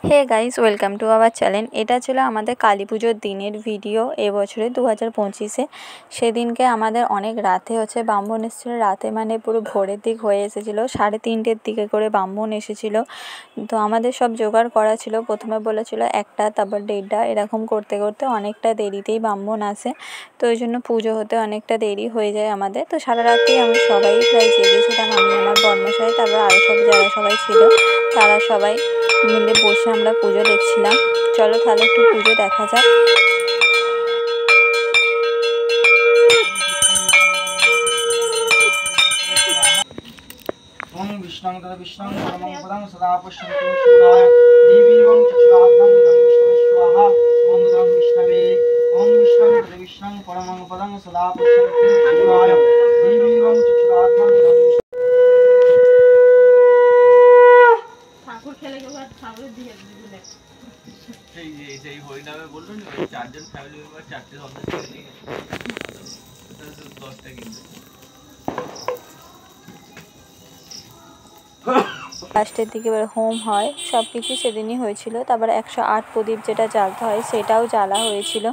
Hey guys, welcome to our channel. এটা ছিল আমাদের কালী পুজোর দিনের ভিডিও এবছরে 2025-এ। সেদিনকে আমাদের অনেক রাতে হচ্ছে ব্রাহ্মণ এসেছিলো। রাতে মানে পুরো ভোরের দিক হয়ে এসেছিলো, 3:30-এর দিকে করে ব্রাহ্মণ এসেছিলো। তো আমাদের সব জোগাড় করা ছিল। প্রথমে বলেছিল 1টা, তারপর 1:30, এরকম করতে করতে অনেকটা দেরিতেই ব্রাহ্মণ আসে। তো ওই জন্য পুজো হতে অনেকটা দেরি হয়ে যায় আমাদের। তো সারা রাতেই আমরা সবাই প্রায় জেগেছিলাম, আমি আমার বর্মশাই, তারপর আরও সব যারা সবাই ছিল তারা সবাই মিলে বসে আমরা পুজো দেখছিলাম। চলো তাহলে একটু পুজো দেখা যাক। ওম বিষ্ণং তদ বিষ্ণং পরমং পদং সদা পশ্যন্তি সূরায় দেবীবং চক্ষুরাত্মং ইদং বিষ্ণবে স্বাহা। ওম গং বিষ্ণবে ওম বিষ্ণং তদ বিষ্ণং পরমং পদং সদা পশ্যন্তি সূরায় দেবীবং চক্ষুরাত্মং ইদং ঠাকুর খেলে গেল আর ঠাকুরের দিকে দিলে সেই হরিনামে বললো না, ওই 4জন ফ্যামিলি মেম্বার 4টে শব্দ ছেড়ে দিয়ে গেছে। 10টা কিন্তু লাস্টের দিকে এবার হোম হয়, সব কিছু সেদিনই হয়েছিল। তারপর 108 প্রদীপ যেটা জ্বালতে হয় সেটাও জ্বালা হয়েছিল।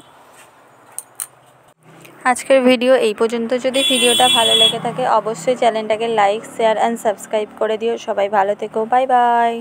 আজকের ভিডিও এই পর্যন্ত। যদি ভিডিওটা ভালো লেগে থাকে অবশ্যই চ্যানেলটাকে লাইক, শেয়ার অ্যান্ড সাবস্ক্রাইব করে দিও। সবাই ভালো থেকো, বাই বাই।